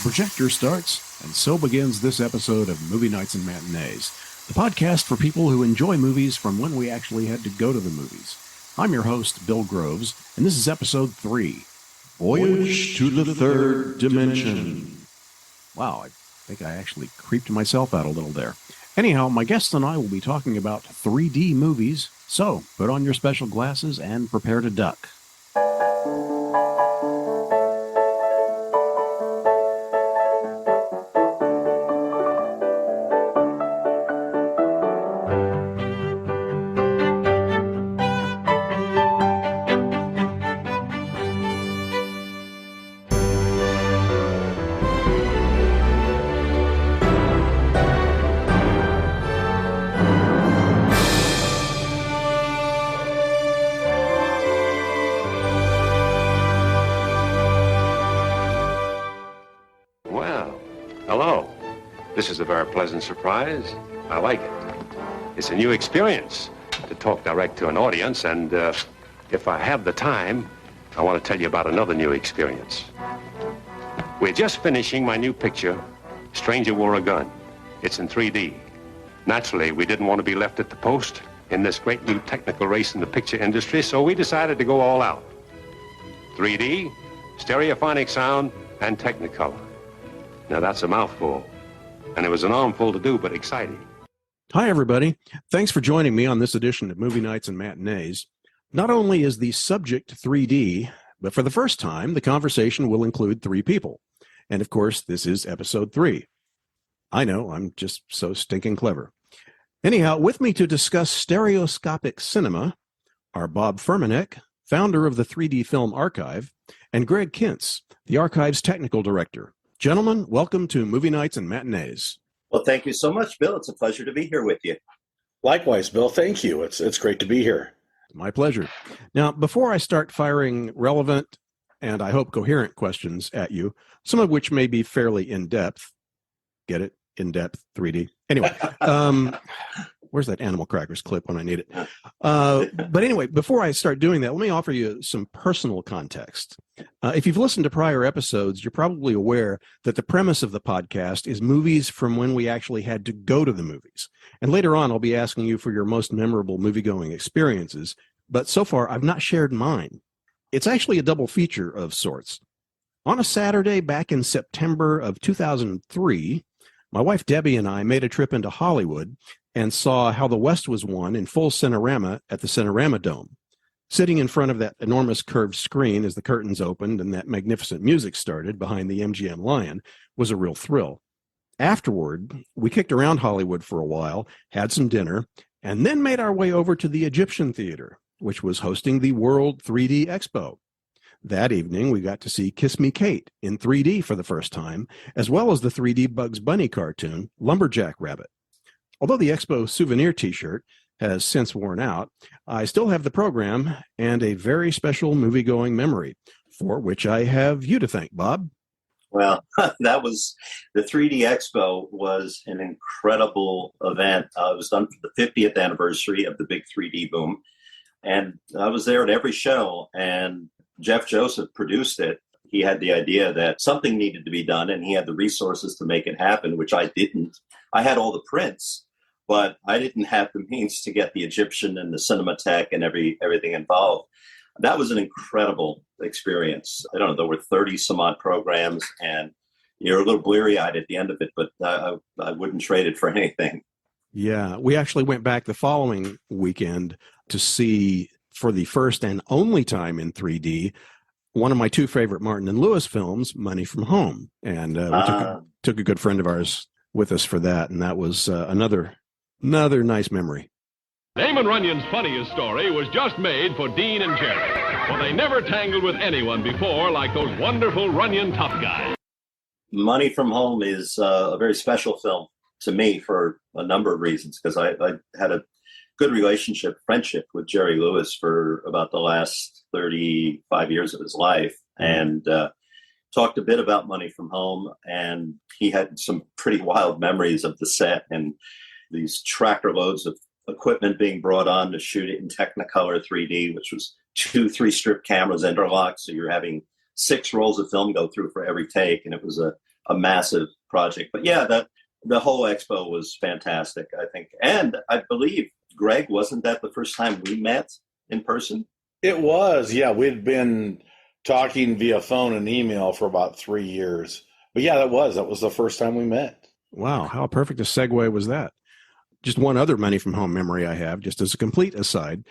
Projector starts, and so begins this episode of Movie Nights and Matinees, the podcast for people who enjoy movies from when we actually had to go to the movies. I'm your host, Bill Groves, and this is episode 3, Voyage to the Third Dimension. Wow, I think I actually creeped myself out a little there. Anyhow, my guests and I will be talking about 3D movies, so put on your special glasses and prepare to duck. This is a very pleasant surprise. I like it. It's a new experience to talk direct to an audience, and if I have the time, I want to tell you about another new experience. We're just finishing my new picture, Stranger Wore a Gun. It's in 3D. Naturally, we didn't want to be left at the post in this great new technical race in the picture industry, so we decided to go all out. 3D, stereophonic sound, and Technicolor. Now that's a mouthful. And it was an armful to do, but exciting. Hi, everybody. Thanks for joining me on this edition of Movie Nights and Matinees. Not only is the subject 3D, but for the first time, the conversation will include 3 people. And of course, this is episode 3. I know, I'm just so stinking clever. Anyhow, with me to discuss stereoscopic cinema are Bob Furmanek, founder of the 3D Film Archive, and Greg Kintz, the Archive's technical director. Gentlemen, welcome to Movie Nights and Matinees. Well, thank you so much, Bill. It's a pleasure to be here with you. Likewise, Bill. Thank you. It's great to be here. My pleasure. Now, before I start firing relevant and I hope coherent questions at you, some of which may be fairly in-depth. Get it? In-depth, 3D. Anyway, where's that Animal Crackers clip when I need it? But anyway, before I start doing that, let me offer you some personal context. If you've listened to prior episodes, you're probably aware that the premise of the podcast is movies from when we actually had to go to the movies. And later on, I'll be asking you for your most memorable movie-going experiences. But so far, I've not shared mine. It's actually a double feature of sorts. On a Saturday back in September of 2003, my wife Debbie and I made a trip into Hollywood and saw How the West Was Won in full Cinerama at the Cinerama Dome. Sitting in front of that enormous curved screen as the curtains opened and that magnificent music started behind the MGM Lion was a real thrill. Afterward, we kicked around Hollywood for a while, had some dinner, and then made our way over to the Egyptian Theater, which was hosting the World 3D Expo. That evening, we got to see Kiss Me Kate in 3D for the first time, as well as the 3D Bugs Bunny cartoon, Lumberjack Rabbit. Although the Expo souvenir t-shirt has since worn out, I still have the program and a very special movie-going memory, for which I have you to thank, Bob. Well, that was, the 3D Expo was an incredible event. It was done for the 50th anniversary of the big 3D boom. And I was there at every show, and Jeff Joseph produced it. He had the idea that something needed to be done, and he had the resources to make it happen, which I didn't. I had all the prints, but I didn't have the means to get the Egyptian and the Cinematheque and everything involved. That was an incredible experience. I don't know, there were 30 some odd programs, and you're a little bleary-eyed at the end of it, but I wouldn't trade it for anything. Yeah, we actually went back the following weekend to see, for the first and only time in 3D, one of my 2 favorite Martin and Lewis films, Money from Home. And we took a good friend of ours with us for that, and that was another nice memory. Damon Runyon's funniest story was just made for Dean and Jerry, for they never tangled with anyone before like those wonderful Runyon tough guys. Money from Home is a very special film to me for a number of reasons, because I had a good friendship with Jerry Lewis for about the last 35 years of his life, and talked a bit about Money from Home, and he had some pretty wild memories of the set and these tractor loads of equipment being brought on to shoot it in Technicolor 3D, which was 2-3 strip cameras interlocked. So you're having 6 rolls of film go through for every take. And it was a a massive project. But yeah, the whole expo was fantastic, I think. And I believe, Greg, wasn't that the first time we met in person? It was, yeah. We'd been talking via phone and email for about 3 years. But yeah, that was the first time we met. Wow, how perfect a segue was that? Just one other Money from Home memory I have, just as a complete aside.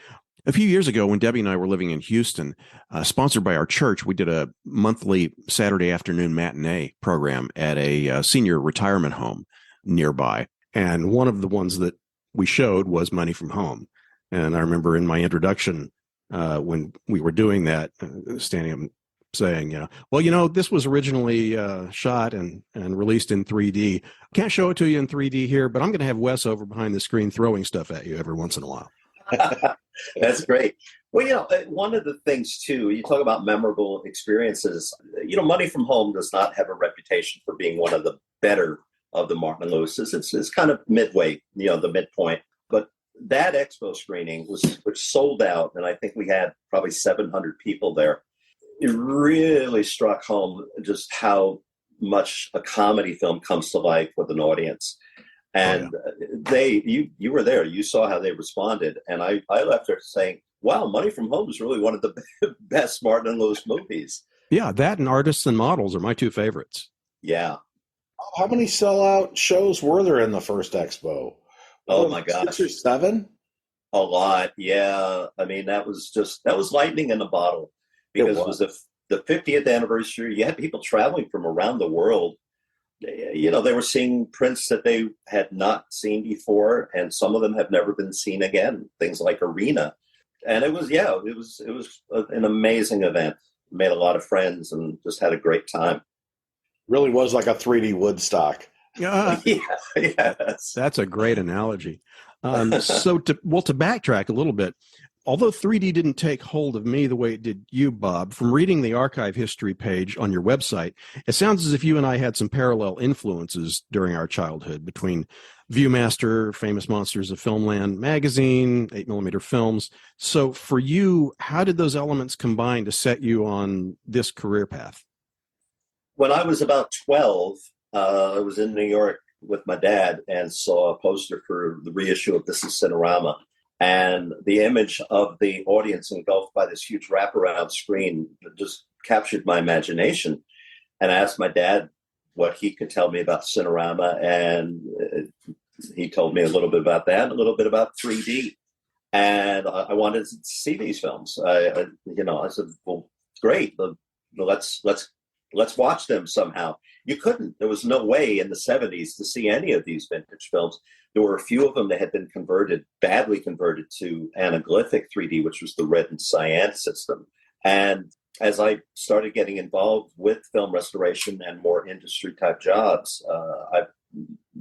A few years ago, when Debbie and I were living in Houston, sponsored by our church, we did a monthly Saturday afternoon matinee program at a senior retirement home nearby. And one of the ones that we showed was Money from Home. And I remember in my introduction, when we were doing that, standing up and saying, well, this was originally shot and released in 3D. Can't show it to you in 3D here, but I'm going to have Wes over behind the screen throwing stuff at you every once in a while. That's great. Well, one of the things, too, you talk about memorable experiences. Money from Home does not have a reputation for being one of the better of the Martin and Lewis's. It's kind of midway, the midpoint. But that expo screening which sold out, and I think we had probably 700 people there. It really struck home just how much a comedy film comes to life with an audience. And you were there. You saw how they responded. And I left there saying, wow, Money from Home is really one of the best Martin and Lewis movies. Yeah, that and Artists and Models are my two favorites. Yeah. How many sellout shows were there in the first expo? Oh, my gosh. 6 or 7? A lot, yeah. I mean, that was lightning in a bottle. Because it was the 50th anniversary. You had people traveling from around the world. They were seeing prints that they had not seen before, and some of them have never been seen again. Things like Arena, and it was an amazing event. Made a lot of friends and just had a great time. Really was like a 3D Woodstock. Yeah, that's a great analogy. So to backtrack a little bit. Although 3D didn't take hold of me the way it did you, Bob, from reading the archive history page on your website, it sounds as if you and I had some parallel influences during our childhood between Viewmaster, Famous Monsters of Filmland magazine, 8mm films. So for you, how did those elements combine to set you on this career path? When I was about 12, I was in New York with my dad and saw a poster for the reissue of This Is Cinerama. And the image of the audience engulfed by this huge wraparound screen just captured my imagination. And I asked my dad what he could tell me about Cinerama, and he told me a little bit about that, a little bit about 3D. And I wanted to see these films. I said, well, great, let's watch them somehow. You couldn't. There was no way in the 70s to see any of these vintage films. There were a few of them that had been badly converted to anaglyphic 3D, which was the red and cyan system. And as I started getting involved with film restoration and more industry type jobs, I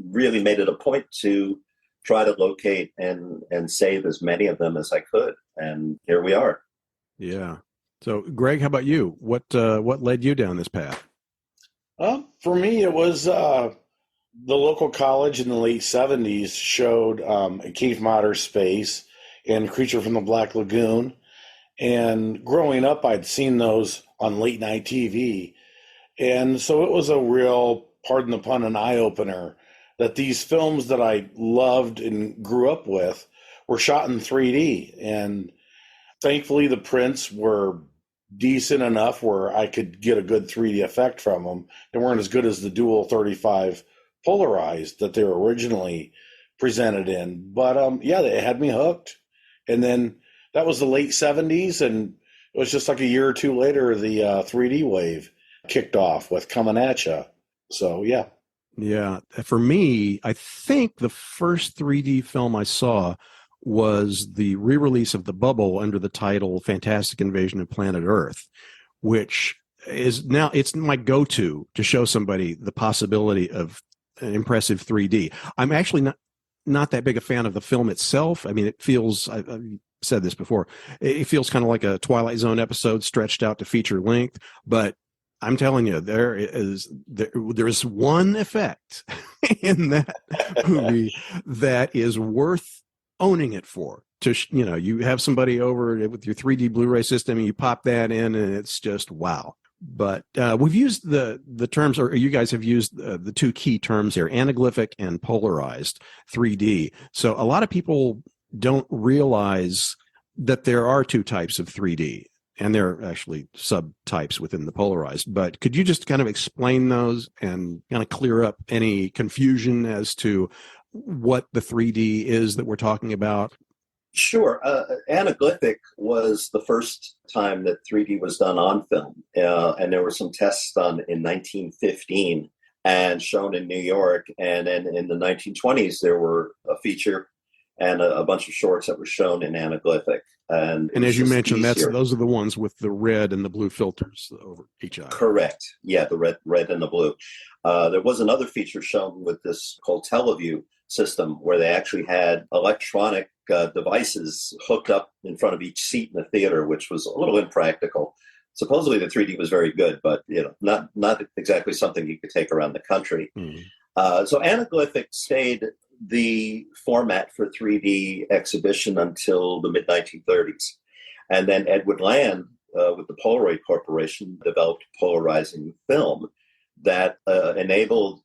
really made it a point to try to locate and save as many of them as I could. And here we are. Yeah. So, Greg, how about you? What led you down this path? For me, it was the local college in the late 70s showed Cave Mater Space and Creature from the Black Lagoon. And growing up, I'd seen those on late night TV. And so it was a real, pardon the pun, an eye-opener that these films that I loved and grew up with were shot in 3D. And thankfully, the prints were decent enough where I could get a good 3D effect from them. They weren't as good as the dual 35 polarized that they were originally presented in. But they had me hooked. And then that was the late 70s, and it was just like a year or two later, the 3D wave kicked off with Coming At Ya. So, yeah. Yeah. For me, I think the first 3D film I saw was the re-release of The Bubble under the title Fantastic Invasion of Planet Earth, which is now, it's my go-to to show somebody the possibility of an impressive 3D. I'm actually not that big a fan of the film itself. I mean, it feels, I've said this before, it feels kind of like a Twilight Zone episode stretched out to feature length, but I'm telling you, there is one effect in that movie that is worth owning it for. You have somebody over with your 3D Blu-ray system and you pop that in and it's just wow. But we've used the terms, or you guys have used the two key terms here, anaglyphic and polarized 3D. So a lot of people don't realize that there are two types of 3D, and there are actually subtypes within the polarized. But could you just kind of explain those and kind of clear up any confusion as to what the 3D is that we're talking about? Sure. Anaglyphic was the first time that 3D was done on film. And there were some tests done in 1915 and shown in New York. And then in the 1920s, there were a feature and a bunch of shorts that were shown in anaglyphic. And as you mentioned, those are the ones with the red and the blue filters over each eye. Correct. Yeah, the red and the blue. There was another feature shown with this called Teleview system, where they actually had electronic devices hooked up in front of each seat in the theater, which was a little impractical. Supposedly the 3D was very good, but not exactly something you could take around the country. So anaglyphic stayed the format for 3D exhibition until the mid-1930s. And then Edward Land, with the Polaroid Corporation, developed polarizing film that enabled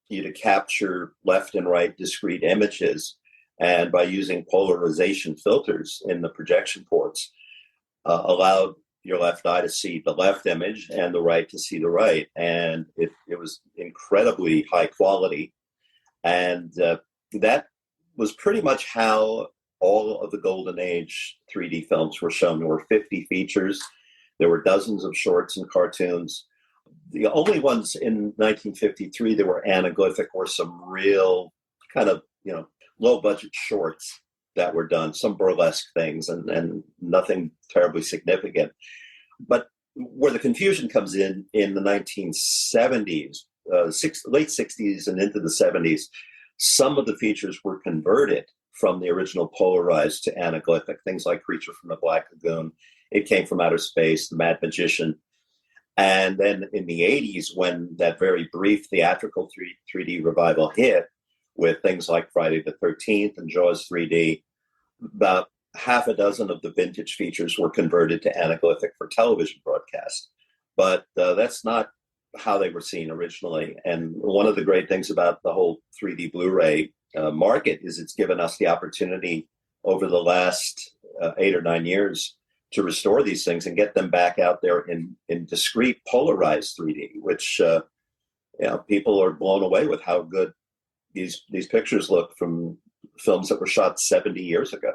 you to capture left and right discrete images, and by using polarization filters in the projection ports, allowed your left eye to see the left image and the right to see the right. And it was incredibly high quality. And that was pretty much how all of the Golden Age 3D films were shown. There were 50 features. There were dozens of shorts and cartoons. The only ones in 1953 that were anaglyphic were some real kind of, low budget shorts that were done, some burlesque things and nothing terribly significant. But where the confusion comes in the 1970s, late 60s and into the 70s, some of the features were converted from the original polarized to anaglyphic, things like Creature from the Black Lagoon, It Came from Outer Space, The Mad Magician. And then in the 80s, when that very brief theatrical 3D revival hit with things like Friday the 13th and Jaws 3D, about half a dozen of the vintage features were converted to anaglyphic for television broadcast. But that's not how they were seen originally. And one of the great things about the whole 3D Blu-ray market is it's given us the opportunity over the last 8 or 9 years to restore these things and get them back out there in discrete polarized 3D, which people are blown away with how good these pictures look from films that were shot 70 years ago.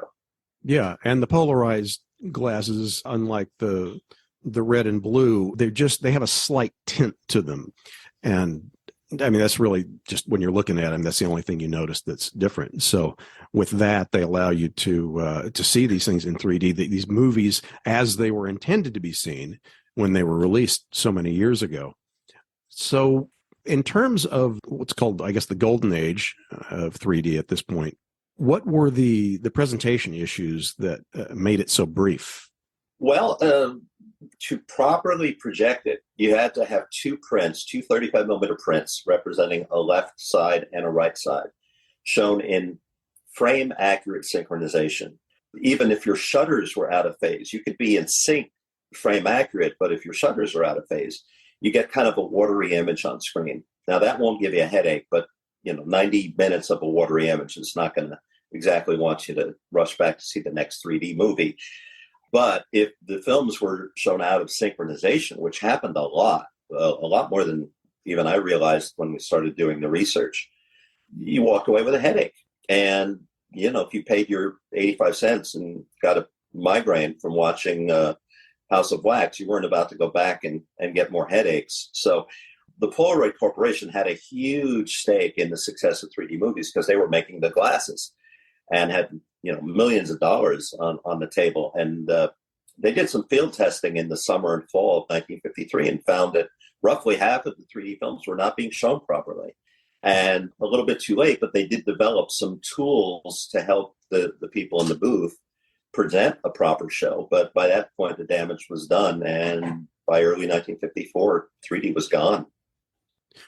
Yeah, and the polarized glasses, unlike the red and blue, they have a slight tint to them. And I mean, that's really just when you're looking at them, that's the only thing you notice that's different. So with that, they allow you to see these things in 3D, these movies as they were intended to be seen when they were released so many years ago. So in terms of what's called, I guess, the golden age of 3D at this point, what were the presentation issues that made it so brief? Well, to properly project it, you had to have two 35 millimeter prints representing a left side and a right side, shown in frame accurate synchronization. Even if your shutters were out of phase, you could be in sync frame accurate, but if your shutters are out of phase, you get kind of a watery image on screen. Now that won't give you a headache, but 90 minutes of a watery image is not going to exactly want you to rush back to see the next 3D movie. But if the films were shown out of synchronization, which happened a lot more than even I realized when we started doing the research, you walked away with a headache. And, if you paid your 85 cents and got a migraine from watching House of Wax, you weren't about to go back and get more headaches. So the Polaroid Corporation had a huge stake in the success of 3D movies because they were making the glasses and had millions of dollars on the table. And they did some field testing in the summer and fall of 1953 and found that roughly half of the 3D films were not being shown properly. And a little bit too late, but they did develop some tools to help the people in the booth present a proper show. But by that point, the damage was done. And by early 1954, 3D was gone.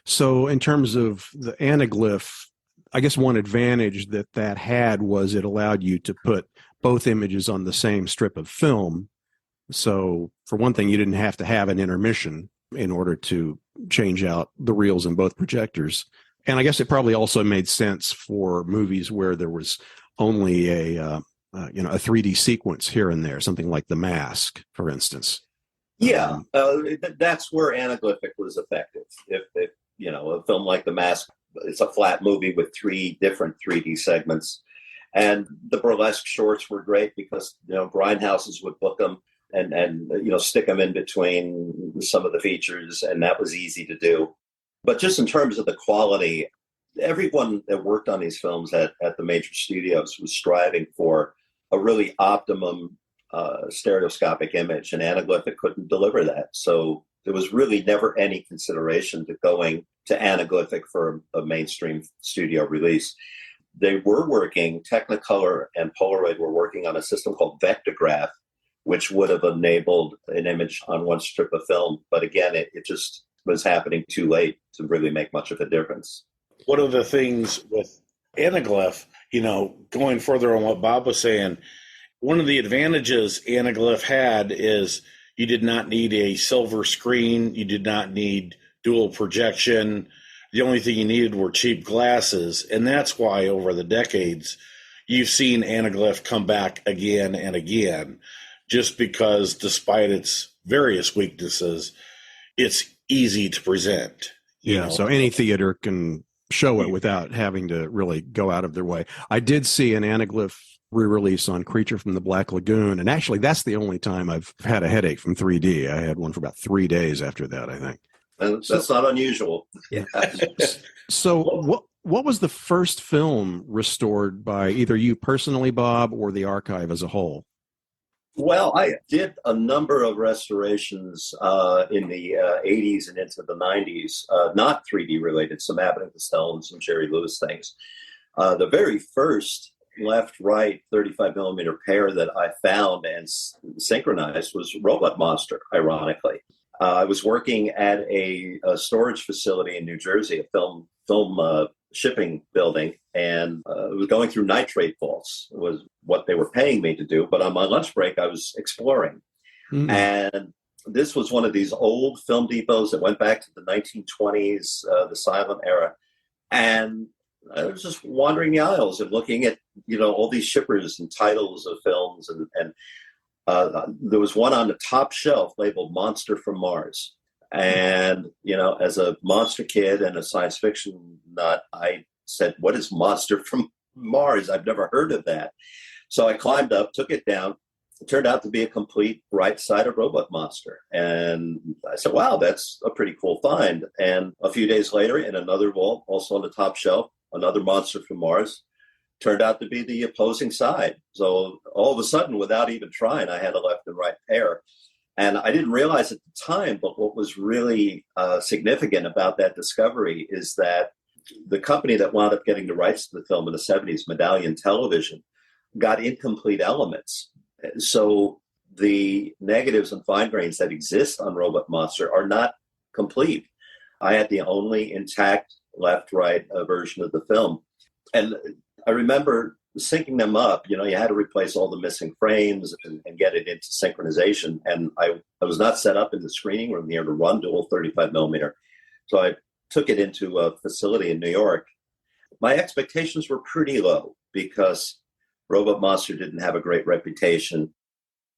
So in terms of the anaglyph, I guess one advantage that had was it allowed you to put both images on the same strip of film. So for one thing, you didn't have to have an intermission in order to change out the reels in both projectors. And I guess it probably also made sense for movies where there was only a 3D sequence here and there, something like The Mask, for instance. Yeah, that's where anaglyphic was effective. If a film like The Mask, it's a flat movie with 3 different 3D segments. And the burlesque shorts were great because, grindhouses would book them and stick them in between some of the features, and that was easy to do. But just in terms of the quality, everyone that worked on these films at the major studios was striving for a really optimum stereoscopic image, and anaglyphic couldn't deliver that. So there was really never any consideration to going to anaglyphic for a mainstream studio release. They were working, Technicolor and Polaroid were working on a system called Vectograph, which would have enabled an image on one strip of film. But again, it just was happening too late to really make much of a difference. One of the things with anaglyph, going further on what Bob was saying, one of the advantages anaglyph had is you did not need a silver screen. You did not need dual projection. The only thing you needed were cheap glasses. And that's why over the decades, you've seen anaglyph come back again and again, just because despite its various weaknesses, it's easy to present. So any theater can show it without having to really go out of their way. I did see an anaglyph re-release on Creature from the Black Lagoon, and actually that's the only time I've had a headache from 3D. I had one for about 3 days after that, I think. And that's not unusual. Yeah. So what was the first film restored by either you personally, Bob, or the archive as a whole? Well, I did a number of restorations in the 80s and into the 90s, not 3D related, some Abbott and Costello and some Jerry Lewis things. The very first left-right 35 millimeter pair that I found and synchronized was Robot Monster, ironically. I was working at a storage facility in New Jersey, a film shipping building, and was going through nitrate vaults was what they were paying me to do. But on my lunch break, I was exploring. Mm-hmm. And this was one of these old film depots that went back to the 1920s, the silent era. And I was just wandering the aisles and looking at, all these shippers and titles of films. And there was one on the top shelf labeled Monster from Mars. And, as a monster kid and a science fiction nut, I said, what is Monster from Mars? I've never heard of that. So I climbed up, took it down. It turned out to be a complete right-sided Robot Monster. And I said, wow, that's a pretty cool find. And a few days later, in another vault, also on the top shelf, another Monster from Mars, turned out to be the opposing side. So all of a sudden, without even trying, I had a left and right pair. And I didn't realize at the time, but what was really significant about that discovery is that the company that wound up getting the rights to the film in the 70s, Medallion Television, got incomplete elements. So the negatives and fine grains that exist on Robot Monster are not complete. I had the only intact left-right version of the film. And I remember syncing them up. You had to replace all the missing frames and get it into synchronization. And I was not set up in the screening room here to run dual 35 millimeter. So I took it into a facility in New York. My expectations were pretty low because Robot Monster didn't have a great reputation.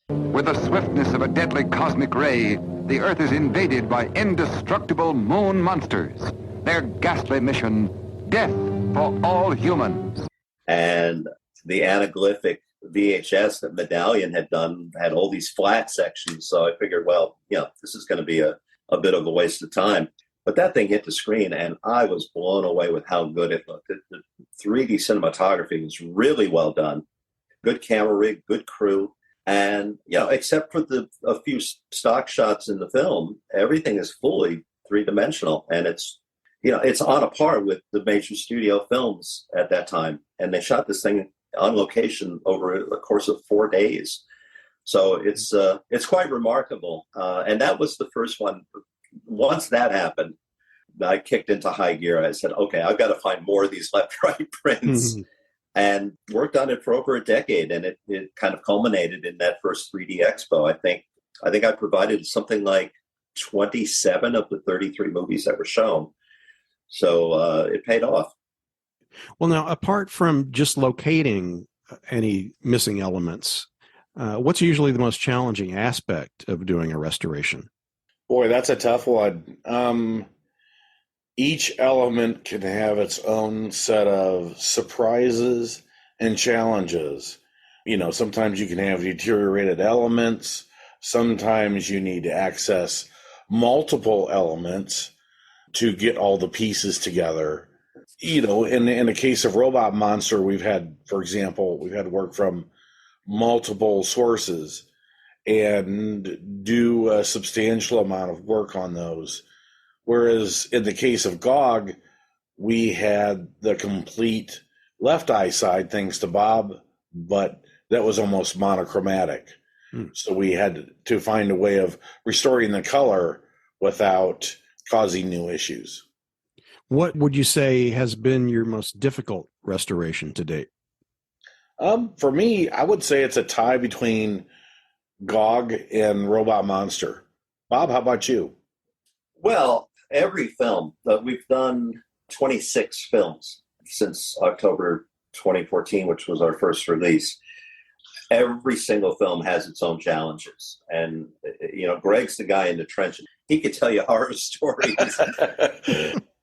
With the swiftness of a deadly cosmic ray, the Earth is invaded by indestructible moon monsters. Their ghastly mission, death for all humans. And the anaglyphic VHS that Medallion had done had all these flat sections. So I figured, well, this is going to be a bit of a waste of time. But that thing hit the screen, and I was blown away with how good it looked. The 3D cinematography was really well done. Good camera rig, good crew. And, except for a few stock shots in the film, everything is fully three-dimensional. And it's on a par with the major studio films at that time. And they shot this thing on location over the course of 4 days. So it's quite remarkable. And that was the first one. Once that happened, I kicked into high gear. I said, okay, I've got to find more of these left-right prints. Mm-hmm. And worked on it for over a decade. And it kind of culminated in that first 3D Expo. I think I provided something like 27 of the 33 movies that were shown. So it paid off. Well, now, apart from just locating any missing elements, what's usually the most challenging aspect of doing a restoration? Boy, that's a tough one. Each element can have its own set of surprises and challenges. You know, sometimes you can have deteriorated elements. Sometimes you need to access multiple elements to get all the pieces together. You know, in the case of Robot Monster, we've had work from multiple sources and do a substantial amount of work on those. Whereas in the case of GOG, we had the complete left eye side, thanks to Bob, but that was almost monochromatic. So we had to find a way of restoring the color without causing new issues. What would you say has been your most difficult restoration to date? For me, I would say it's a tie between GOG and Robot Monster. Bob, how about you? Well, every film that we've done 26 films since October 2014, which was our first release. Every single film has its own challenges. And, you know, Greg's the guy in the trenches. He could tell you horror stories.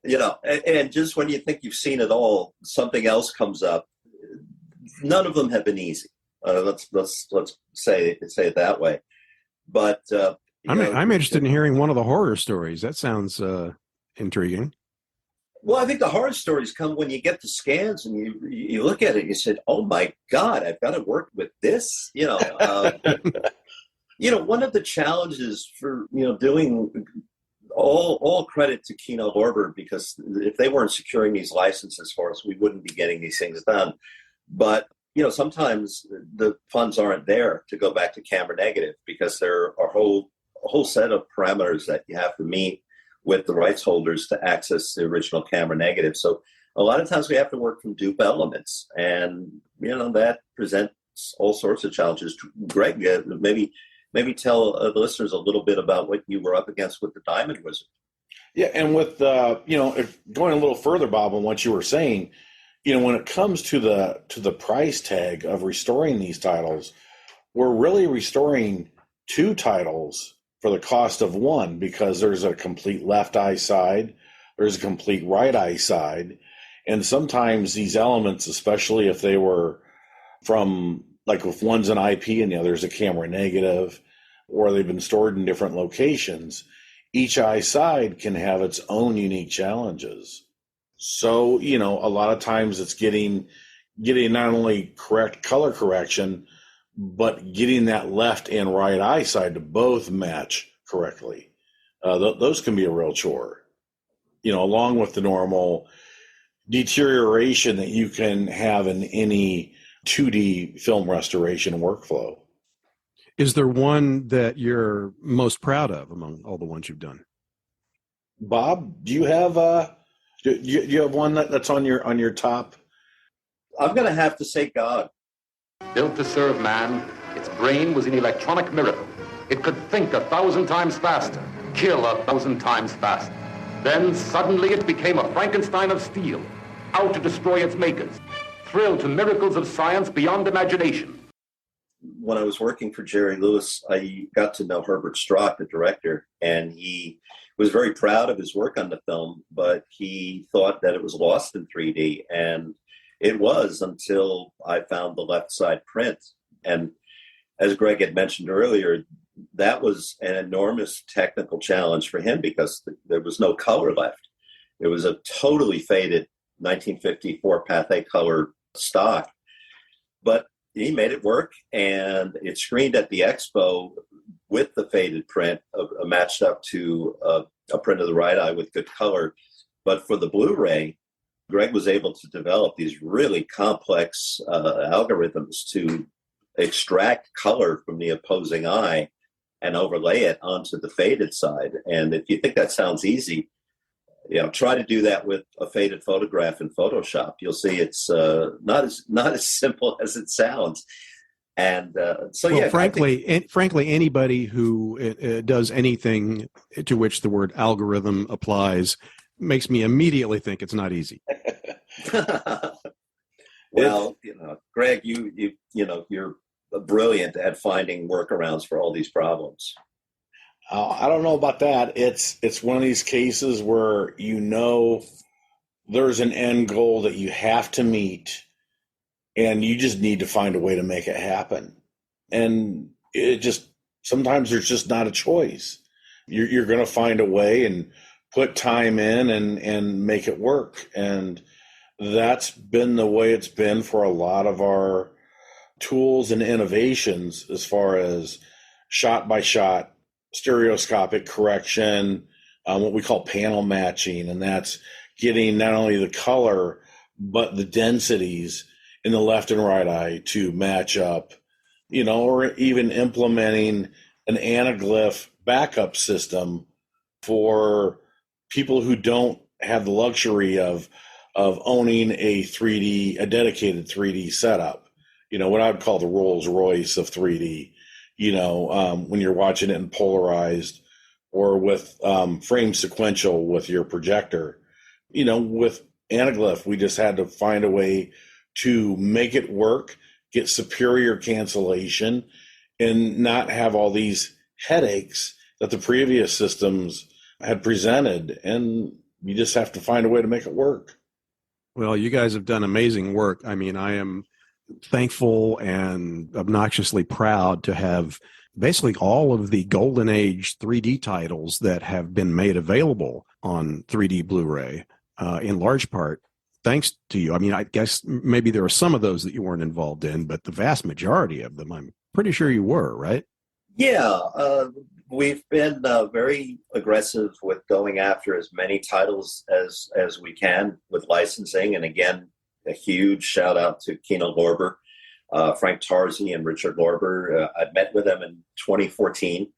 You know, and just when you think you've seen it all, something else comes up. None of them have been easy. Let's say it that way. But I'm interested in hearing one of the horror stories. That sounds intriguing. Well, I think the horror stories come when you get the scans and you look at it and you said, "Oh my God, I've got to work with this." You know, you know, one of the challenges for doing all credit to Kino Lorber, because if they weren't securing these licenses for us, we wouldn't be getting these things done. But sometimes the funds aren't there to go back to camera negative because there are a whole set of parameters that you have to meet with the rights holders to access the original camera negative. So a lot of times we have to work from dupe elements, and that presents all sorts of challenges. Greg, maybe tell the listeners a little bit about what you were up against with the Diamond Wizard. Yeah, and with if going a little further, Bob, on what you were saying, when it comes to the price tag of restoring these titles, we're really restoring two titles for the cost of one, because there's a complete left eye side, there's a complete right eye side, and sometimes these elements, especially if they were from, like if one's an IP and the other's a camera negative, or they've been stored in different locations, each eye side can have its own unique challenges. So, a lot of times it's getting not only correct color correction, but getting that left and right eye side to both match correctly. Those can be a real chore, along with the normal deterioration that you can have in any 2D film restoration workflow. Is there one that you're most proud of among all the ones you've done? Bob, do you have you have one that's on your top? I'm going to have to say God. Built to serve man, its brain was an electronic miracle. It could think 1,000 times faster, kill 1,000 times faster. Then suddenly it became a Frankenstein of steel, out to destroy its makers, thrilled to miracles of science beyond imagination. When I was working for Jerry Lewis, I got to know Herbert Strock, the director, and he was very proud of his work on the film, but he thought that it was lost in 3D, and it was, until I found the left side print. And as Greg had mentioned earlier, that was an enormous technical challenge for him because there was no color left. It was a totally faded 1954 Pathé color stock. But he made it work, and it screened at the expo with the faded print matched up to a print of the right eye with good color. But for the Blu-ray, Greg was able to develop these really complex algorithms to extract color from the opposing eye and overlay it onto the faded side. And if you think that sounds easy, try to do that with a faded photograph in Photoshop. You'll see it's not as simple as it sounds. And frankly, anybody who does anything to which the word algorithm applies makes me immediately think it's not easy. Well, Greg, you're brilliant at finding workarounds for all these problems. I don't know about that. It's one of these cases where there's an end goal that you have to meet, and you just need to find a way to make it happen. And sometimes there's just not a choice. You're going to find a way and put time in and make it work. And that's been the way it's been for a lot of our tools and innovations as far as shot by shot, stereoscopic correction, what we call panel matching. And that's getting not only the color, but the densities in the left and right eye to match up, or even implementing an anaglyph backup system for people who don't have the luxury of owning a dedicated 3D setup. What I would call the Rolls Royce of 3D, when you're watching it in polarized or with frame sequential with your projector. With anaglyph, we just had to find a way to make it work, get superior cancellation, and not have all these headaches that the previous systems had presented. And you just have to find a way to make it work. Well, you guys have done amazing work. I mean, I am thankful and obnoxiously proud to have basically all of the golden age 3D titles that have been made available on 3D Blu-ray, in large part thanks to you. I mean, I guess maybe there are some of those that you weren't involved in, but the vast majority of them, I'm pretty sure you were, right? Yeah, we've been very aggressive with going after as many titles as we can with licensing. And again, a huge shout out to Kino Lorber, Frank Tarzi and Richard Lorber. I met with them in 2014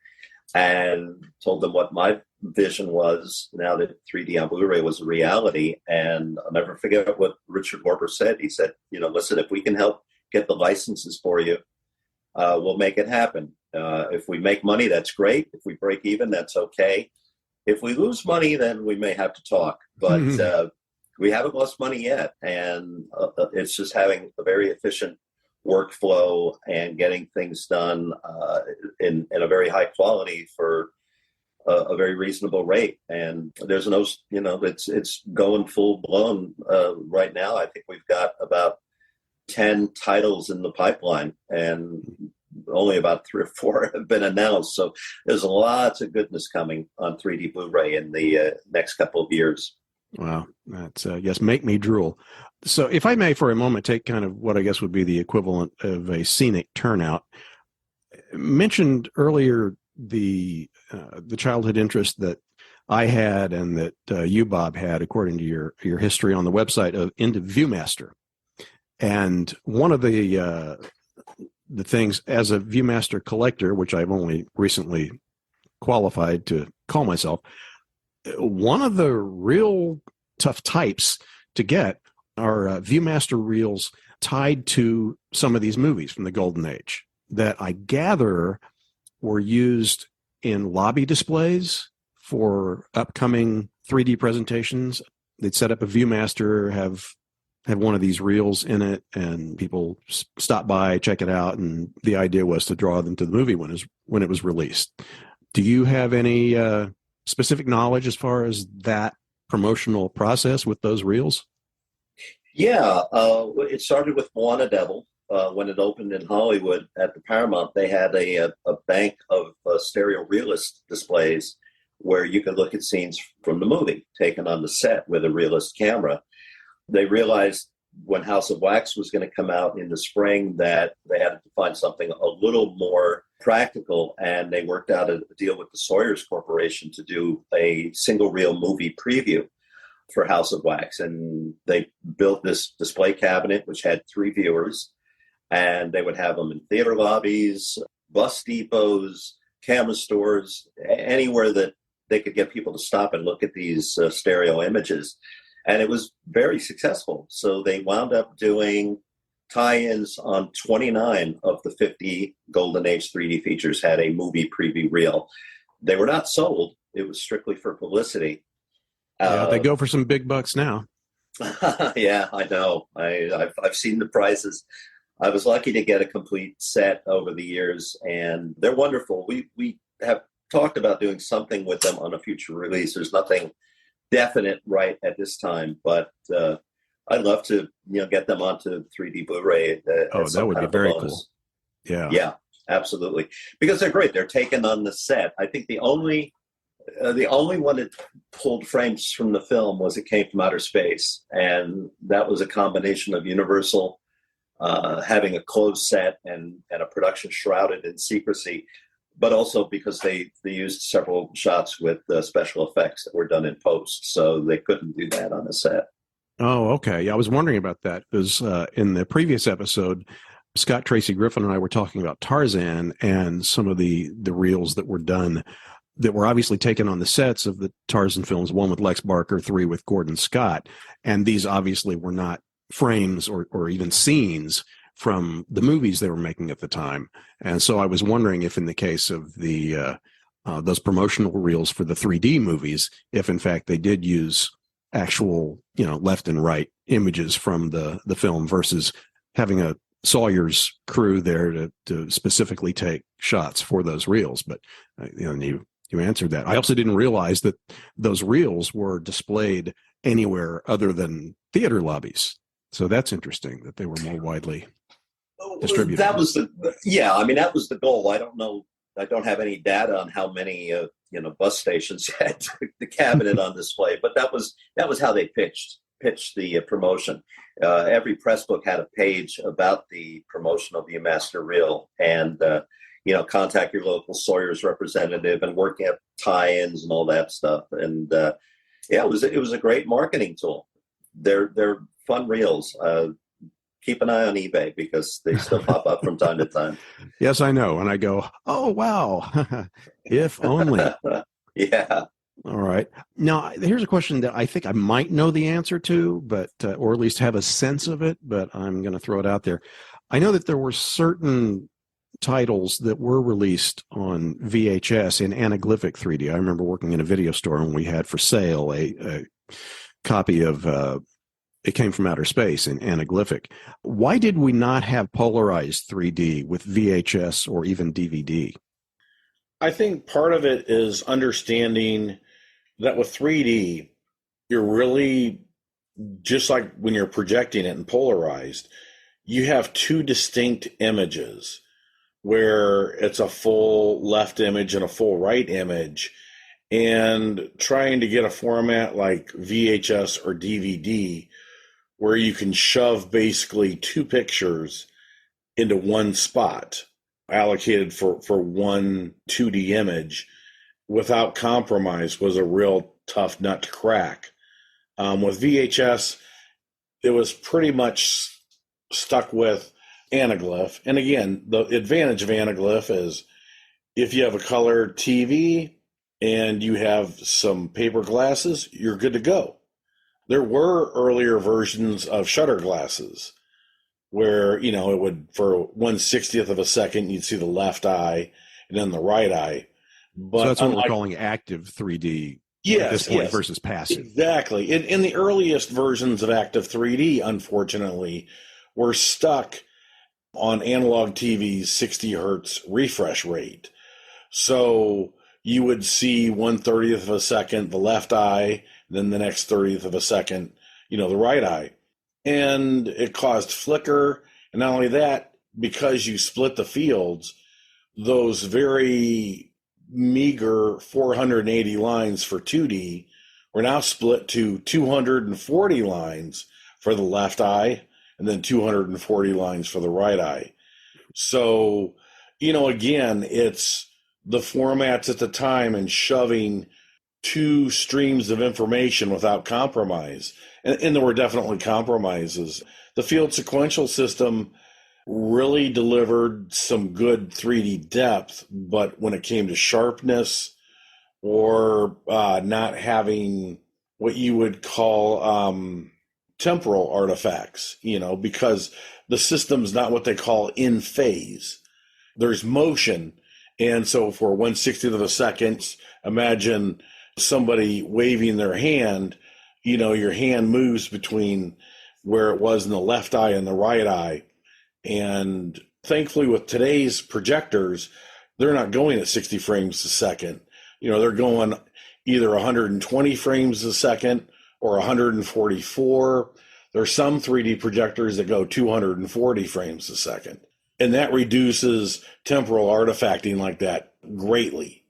and told them what my vision was now that 3D on Blu-ray was a reality. And I'll never forget what Richard Lorber said. He said, listen, if we can help get the licenses for you, we'll make it happen. If we make money, that's great. If we break even, that's okay. If we lose money, then we may have to talk. But we haven't lost money yet. And it's just having a very efficient workflow and getting things done in a very high quality for a very reasonable rate. And there's no, it's going full blown right now. I think we've got about 10 titles in the pipeline, and only about 3 or 4 have been announced. So there's lots of goodness coming on 3D Blu-ray in the next couple of years. Wow. That's, yes, make me drool. So if I may for a moment take kind of what I guess would be the equivalent of a scenic turnout. Mentioned earlier the childhood interest that I had and that you, Bob, had, according to your history on the website, into Viewmaster. And one of the things as a Viewmaster collector, which I've only recently qualified to call myself, one of the real tough types to get are Viewmaster reels tied to some of these movies from the Golden Age that I gather were used in lobby displays for upcoming 3D presentations. They'd set up a Viewmaster, have one of these reels in it, and people stop by, check it out, and the idea was to draw them to the movie when it was released. Do you have any specific knowledge as far as that promotional process with those reels? Yeah, it started with Moana Devil. When it opened in Hollywood at the Paramount, they had a bank of stereo realist displays where you could look at scenes from the movie taken on the set with a realist camera. They realized when House of Wax was going to come out in the spring that they had to find something a little more practical, and they worked out a deal with the Sawyers Corporation to do a single reel movie preview for House of Wax. And they built this display cabinet which had 3 viewers, and they would have them in theater lobbies, bus depots, camera stores, anywhere that they could get people to stop and look at these stereo images. And it was very successful. So they wound up doing tie-ins on 29 of the 50 Golden Age 3D features had a movie preview reel. They were not sold. It was strictly for publicity. Yeah, they go for some big bucks now. Yeah, I know. I've seen the prices. I was lucky to get a complete set over the years, and they're wonderful. We have talked about doing something with them on a future release. There's nothing definite right at this time, but I'd love to get them onto 3D Blu-ray. That would be very cool. Yeah, absolutely, because they're great. They're taken on the set. I think the only one that pulled frames from the film was It Came from Outer Space, and that was a combination of Universal having a closed set and a production shrouded in secrecy, but also because they used several shots with special effects that were done in post, so they couldn't do that on the set. Oh, okay. Yeah, I was wondering about that because in the previous episode, Scott Tracy Griffin and I were talking about Tarzan and some of the reels that were done that were obviously taken on the sets of the Tarzan films, one with Lex Barker, 3 with Gordon Scott. And these obviously were not frames or even scenes from the movies they were making at the time. And so I was wondering if in the case of the those promotional reels for the 3D movies, if in fact they did use actual, left and right images from the film versus having a Sawyer's crew there to specifically take shots for those reels. But you answered that. I also didn't realize that those reels were displayed anywhere other than theater lobbies. So that's interesting that they were more widely distributed. That was that was the goal. I don't know. I don't have any data on how many bus stations had the cabinet on display, but that was how they pitched the promotion. Every press book had a page about the promotion of the Master Reel, and contact your local Sawyer's representative and work at tie-ins and all that stuff. And it was a great marketing tool. They're fun reels. Keep an eye on eBay because they still pop up from time to time. Yes, I know. And I go, oh, wow, if only. Yeah. All right. Now, here's a question that I think I might know the answer to, but or at least have a sense of it, but I'm going to throw it out there. I know that there were certain titles that were released on VHS in anaglyphic 3D. I remember working in a video store and we had for sale a copy of It Came from Outer Space in anaglyphic. Why did we not have polarized 3D with VHS or even DVD? I think part of it is understanding that with 3D, you're really, just like when you're projecting it in polarized, you have two distinct images where it's a full left image and a full right image. And trying to get a format like VHS or DVD where you can shove basically two pictures into one spot allocated for one 2D image without compromise was a real tough nut to crack. With VHS, it was pretty much stuck with anaglyph. And again, the advantage of anaglyph is if you have a color TV and you have some paper glasses, you're good to go. There were earlier versions of shutter glasses where, it would, for 1/60th of a second, you'd see the left eye and then the right eye. But so that's what we're calling active 3D at this point versus passive. Exactly. In the earliest versions of active 3D, unfortunately, were stuck on analog TV's 60 hertz refresh rate. So you would see 1/30th of a second the left eye, then the next 30th of a second, the right eye. And it caused flicker. And not only that, because you split the fields, those very meager 480 lines for 2D were now split to 240 lines for the left eye and then 240 lines for the right eye. So, again, it's the formats at the time and shoving two streams of information without compromise. And there were definitely compromises. The field sequential system really delivered some good 3D depth, but when it came to sharpness or not having what you would call temporal artifacts, because the system's not what they call in phase. There's motion. And so for 1/60th of a second, imagine somebody waving their hand, your hand moves between where it was in the left eye and the right eye. And thankfully with today's projectors, they're not going at 60 frames a second. They're going either 120 frames a second or 144. There's some 3D projectors that go 240 frames a second. And that reduces temporal artifacting like that greatly.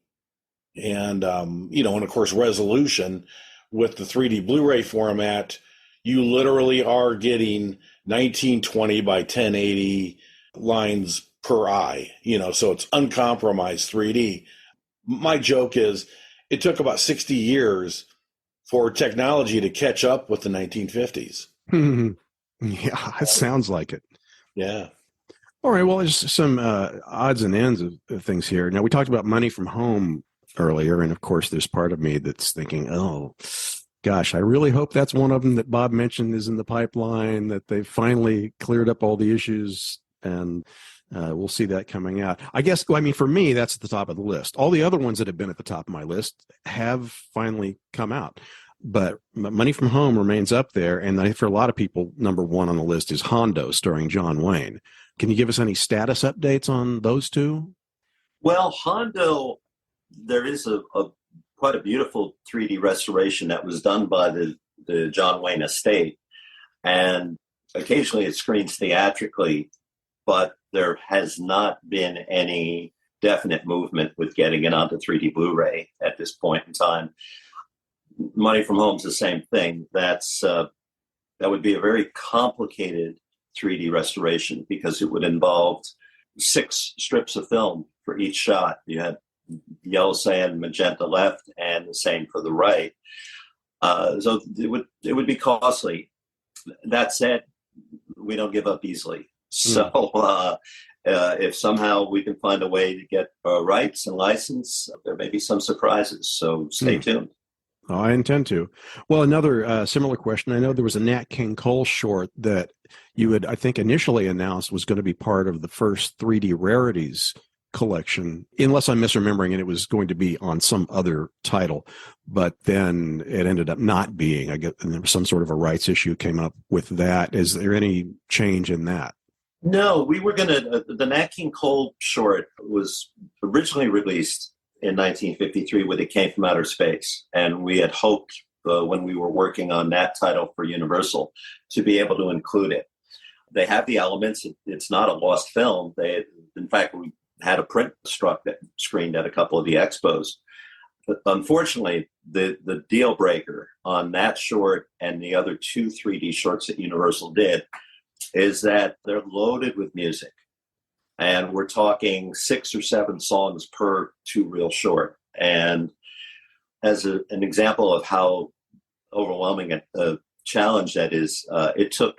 And, and of course, resolution with the 3D Blu-ray format, you literally are getting 1920 by 1080 lines per eye, so it's uncompromised 3D. My joke is it took about 60 years for technology to catch up with the 1950s. Yeah, it sounds like it. Yeah. All right. Well, there's some odds and ends of things here. Now, we talked about Money from Home earlier, and of course, there's part of me that's thinking, oh, gosh, I really hope that's one of them that Bob mentioned is in the pipeline, that they've finally cleared up all the issues, and we'll see that coming out. I guess, for me, that's at the top of the list. All the other ones that have been at the top of my list have finally come out. But Money from Home remains up there, and I think for a lot of people, number one on the list is Hondo, starring John Wayne. Can you give us any status updates on those two? Well, Hondo, there is a quite a beautiful 3D restoration that was done by the John Wayne estate, and occasionally it screens theatrically, but there has not been any definite movement with getting it onto 3D Blu-ray at this point in time. Money from Home's the same thing. That would be a very complicated 3D restoration because it would involve 6 strips of film for each shot. You had yellow sand, magenta left, and the same for the right. So it would be costly. That said, we don't give up easily. So if somehow we can find a way to get rights and license, there may be some surprises. So stay tuned. Oh, I intend to. Well, another similar question. I know there was a Nat King Cole short that you had, I think, initially announced was going to be part of the first 3D Rarities collection, unless I'm misremembering, and it was going to be on some other title. But then it ended up not being. I guess and there was some sort of a rights issue came up with that. Is there any change in that? No, we were going to. The Nat King Cole short was originally released in 1953 with It Came from Outer Space. And we had hoped when we were working on that title for Universal to be able to include it. They have the elements. It's not a lost film. In fact, we had a print struck that screened at a couple of the expos. But unfortunately, the deal breaker on that short and the other 2 3D shorts that Universal did is that they're loaded with music. And we're talking 6 or 7 songs per 2-reel short. And as an example of how overwhelming a challenge that is, it took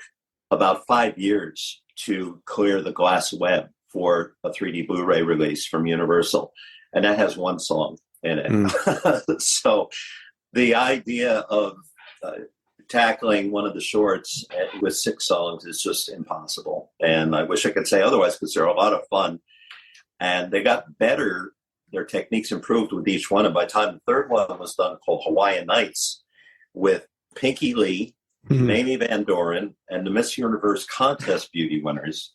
about 5 years to clear the glass web for a 3D Blu-ray release from Universal. And that has 1 song in it. So the idea of tackling one of the shorts with 6 songs is just impossible. And I wish I could say otherwise because they're a lot of fun. And they got better. Their techniques improved with each one. And by the time the 3rd one was done, called Hawaiian Nights, with Pinky Lee, Mamie Van Doren, and the Miss Universe contest beauty winners,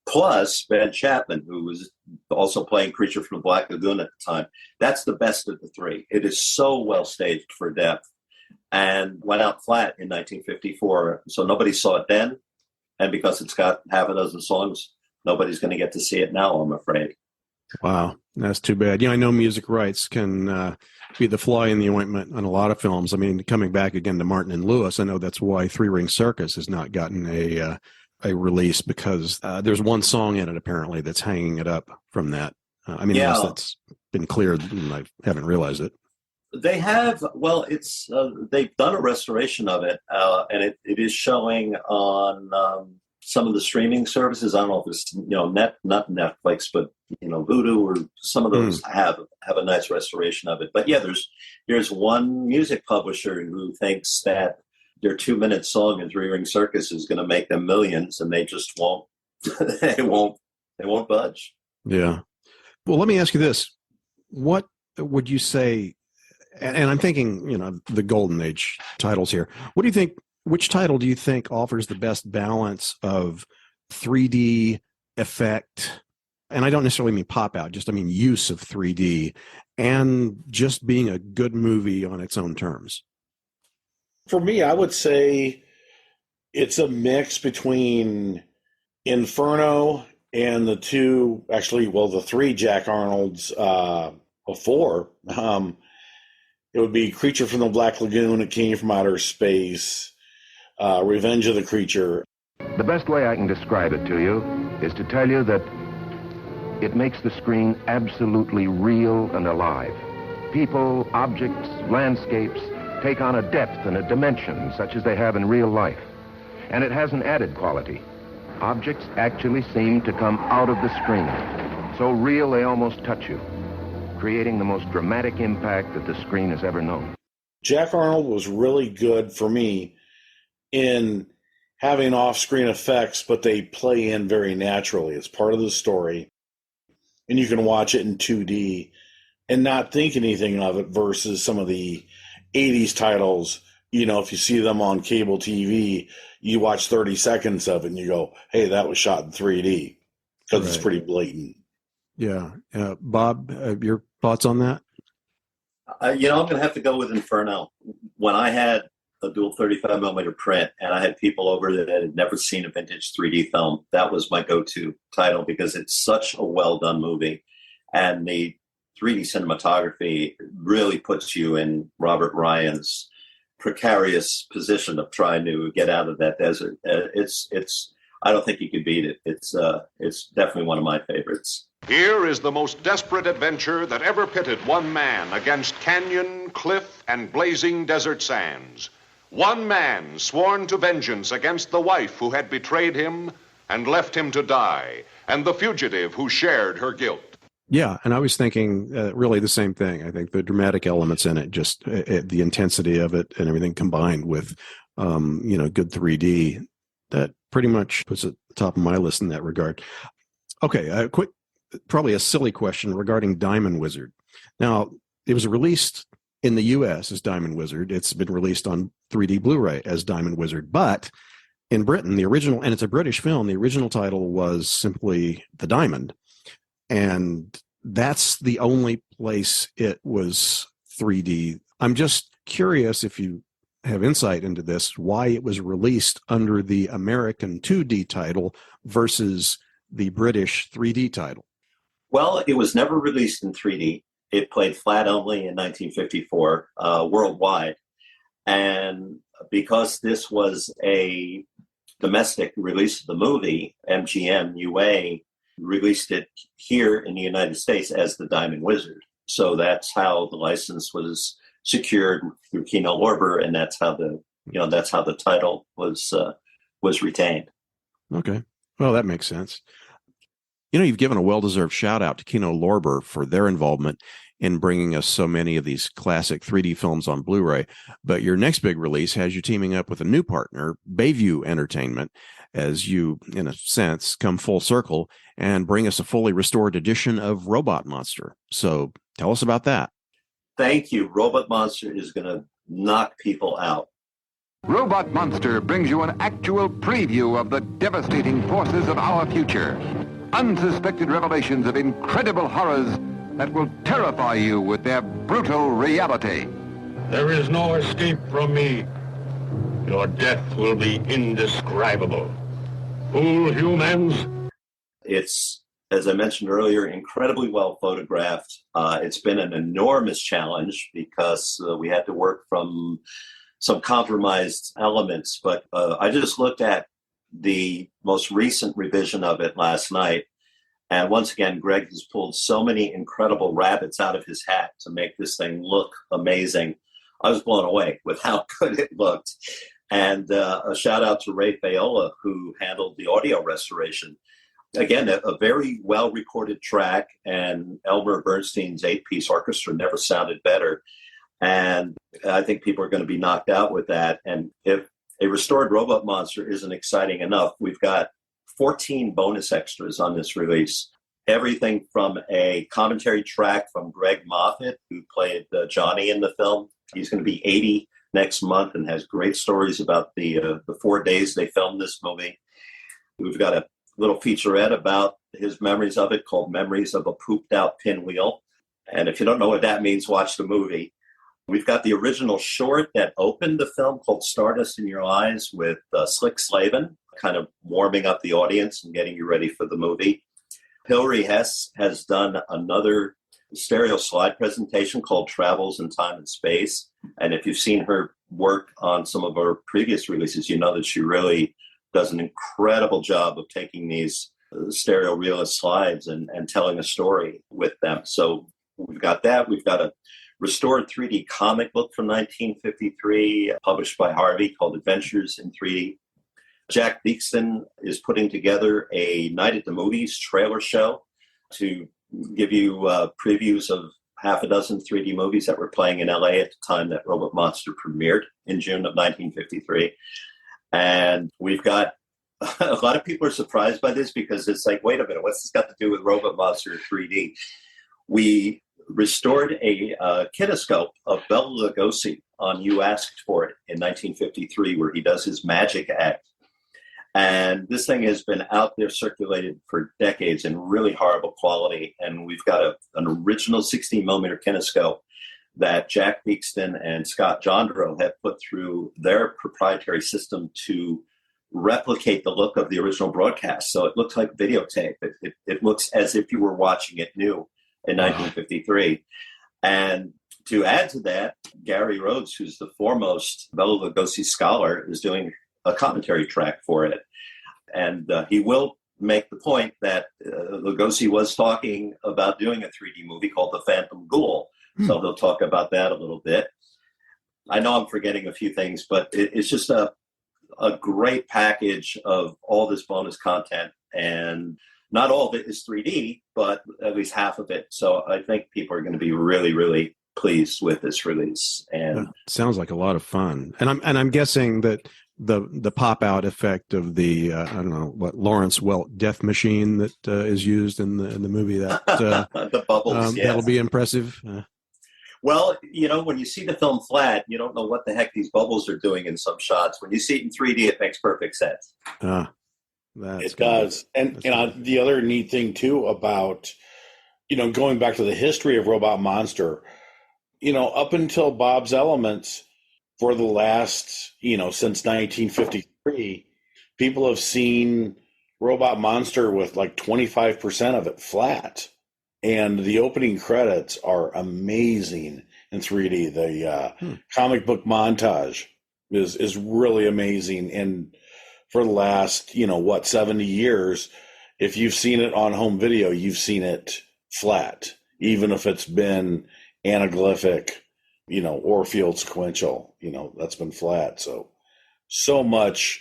plus Ben Chapman, who was also playing Creature from the Black Lagoon at the time. That's the best of the 3. It is so well staged for depth. And went out flat in 1954. So nobody saw it then. And because it's got half a dozen songs, nobody's going to get to see it now, I'm afraid. Wow, that's too bad. I know music rights can be the fly in the ointment on a lot of films. I mean, coming back again to Martin and Lewis, I know that's why Three Ring Circus has not gotten a release because there's 1 song in it, apparently, that's hanging it up from that. Unless that's been cleared and I haven't realized it. They have, it's they've done a restoration of it, and it is showing on some of the streaming services. I don't know if it's not Netflix, but Vudu or some of those have a nice restoration of it. But yeah, there's one music publisher who thinks that their 2-minute song in Three Ring Circus is going to make them millions, and they just won't They won't budge. Yeah. Well, let me ask you this. What would you say, and I'm thinking, the golden age titles here. What do you think, which title do you think offers the best balance of 3D effect? And I don't necessarily mean pop out, I mean use of 3D and just being a good movie on its own terms. For me, I would say it's a mix between Inferno and the three Jack Arnold's before. It would be Creature from the Black Lagoon, A King from Outer Space, Revenge of the Creature. The best way I can describe it to you is to tell you that it makes the screen absolutely real and alive. People, objects, landscapes take on a depth and a dimension such as they have in real life. And it has an added quality. Objects actually seem to come out of the screen, so real they almost touch you, creating the most dramatic impact that the screen has ever known. Jack Arnold was really good for me in having off-screen effects, but they play in very naturally. It's part of the story, and you can watch it in 2D and not think anything of it versus some of the 80s titles. If you see them on cable TV, you watch 30 seconds of it and you go, hey, that was shot in 3D, because It's pretty blatant. Yeah. Bob, your thoughts on that? I'm going to have to go with Inferno. When I had a dual 35 millimeter print and I had people over that had never seen a vintage 3D film, that was my go-to title because it's such a well-done movie. And the 3D cinematography really puts you in Robert Ryan's precarious position of trying to get out of that desert. I don't think you could beat it. It's definitely one of my favorites. Here is the most desperate adventure that ever pitted one man against canyon, cliff, and blazing desert sands. One man sworn to vengeance against the wife who had betrayed him and left him to die, and the fugitive who shared her guilt. Yeah, and I was thinking really the same thing. I think the dramatic elements in it, just the intensity of it and everything combined with, good 3D, that pretty much puts it at the top of my list in that regard. Okay, probably a silly question regarding Diamond Wizard. Now, it was released in the U.S. as Diamond Wizard. It's been released on 3D Blu-ray as Diamond Wizard, but in Britain, the original, and it's a British film, the original title was simply The Diamond. And that's the only place it was 3D. I'm just curious if you have insight into this, why it was released under the American 2D title versus the British 3D title. Well, it was never released in 3D. It played flat only in 1954 worldwide. And because this was a domestic release of the movie, MGM UA released it here in the United States as the Diamond Wizard. So that's how the license was secured through Kino Lorber, and that's how the title was retained. Okay, well, that makes sense. You've given a well-deserved shout out to Kino Lorber for their involvement in bringing us so many of these classic 3D films on Blu-ray. But your next big release has you teaming up with a new partner, Bayview Entertainment, as you, in a sense, come full circle and bring us a fully restored edition of Robot Monster. So tell us about that. Thank you. Robot Monster is going to knock people out. Robot Monster brings you an actual preview of the devastating forces of our future. Unsuspected revelations of incredible horrors that will terrify you with their brutal reality. There is no escape from me. Your death will be indescribable. Fool humans. It's, as I mentioned earlier, incredibly well photographed. It's been an enormous challenge because we had to work from some compromised elements. But I just looked at the most recent revision of it last night. And once again, Greg has pulled so many incredible rabbits out of his hat to make this thing look amazing. I was blown away with how good it looked. And a shout out to Ray Fayola, who handled the audio restoration. Again, a very well-recorded track, and Elmer Bernstein's 8-piece orchestra never sounded better. And I think people are going to be knocked out with that. And if a restored Robot Monster isn't exciting enough, we've got 14 bonus extras on this release. Everything from a commentary track from Greg Moffat, who played Johnny in the film. He's going to be 80 next month and has great stories about the 4 days they filmed this movie. We've got a little featurette about his memories of it called Memories of a Pooped Out Pinwheel. And if you don't know what that means, watch the movie. We've got the original short that opened the film called Stardust in Your Eyes with Slick Slavin, kind of warming up the audience and getting you ready for the movie. Hilary Hess has done another stereo slide presentation called Travels in Time and Space. And if you've seen her work on some of her previous releases, you know that she really does an incredible job of taking these stereo realist slides and telling a story with them. So we've got that. We've got a restored 3D comic book from 1953 published by Harvey called Adventures in 3D. Jack Beakston is putting together a Night at the Movies trailer show to give you previews of half a dozen 3D movies that were playing in LA at the time that Robot Monster premiered in June of 1953. And we've got a lot of people are surprised by this because it's like, wait a minute, what's this got to do with Robot Monster 3D? We restored a kinescope of Bela Lugosi on You Asked For It in 1953, where he does his magic act. And this thing has been out there circulated for decades in really horrible quality. And we've got an original 16 millimeter kinescope that Jack Beakston and Scott Jondro have put through their proprietary system to replicate the look of the original broadcast. So it looks like videotape. It looks as if you were watching it new in 1953. And to add to that, Gary Rhodes, who's the foremost Bela Lugosi scholar, is doing a commentary track for it. And he will make the point that Lugosi was talking about doing a 3D movie called The Phantom Ghoul. So he'll talk about that a little bit. I know I'm forgetting a few things, but it's just a great package of all this bonus content. And not all of it is 3D, but at least half of it. So I think people are going to be really, really pleased with this release. And sounds like a lot of fun. And I'm guessing that the pop out effect of the I don't know what Lawrence Welk death machine that is used in the movie, that the bubbles, yes. That'll be impressive. Well, you know, when you see the film flat, you don't know what the heck these bubbles are doing in some shots. When you see it in 3D, it makes perfect sense. It does. And the other neat thing, too, about, going back to the history of Robot Monster, up until Bob's Elements for the last, since 1953, people have seen Robot Monster with like 25% of it flat. And the opening credits are amazing in 3D. The comic book montage is really amazing. And for the last, 70 years, if you've seen it on home video, you've seen it flat, even if it's been anaglyphic, or field sequential, that's been flat. So much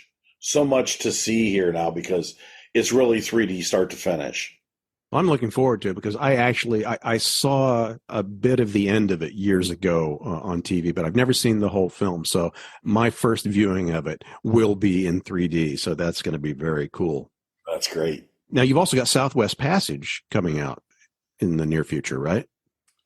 to see here now because it's really 3D start to finish. I'm looking forward to it because I saw a bit of the end of it years ago on TV, but I've never seen the whole film. So my first viewing of it will be in 3D. So that's going to be very cool. That's great. Now, you've also got Southwest Passage coming out in the near future, right?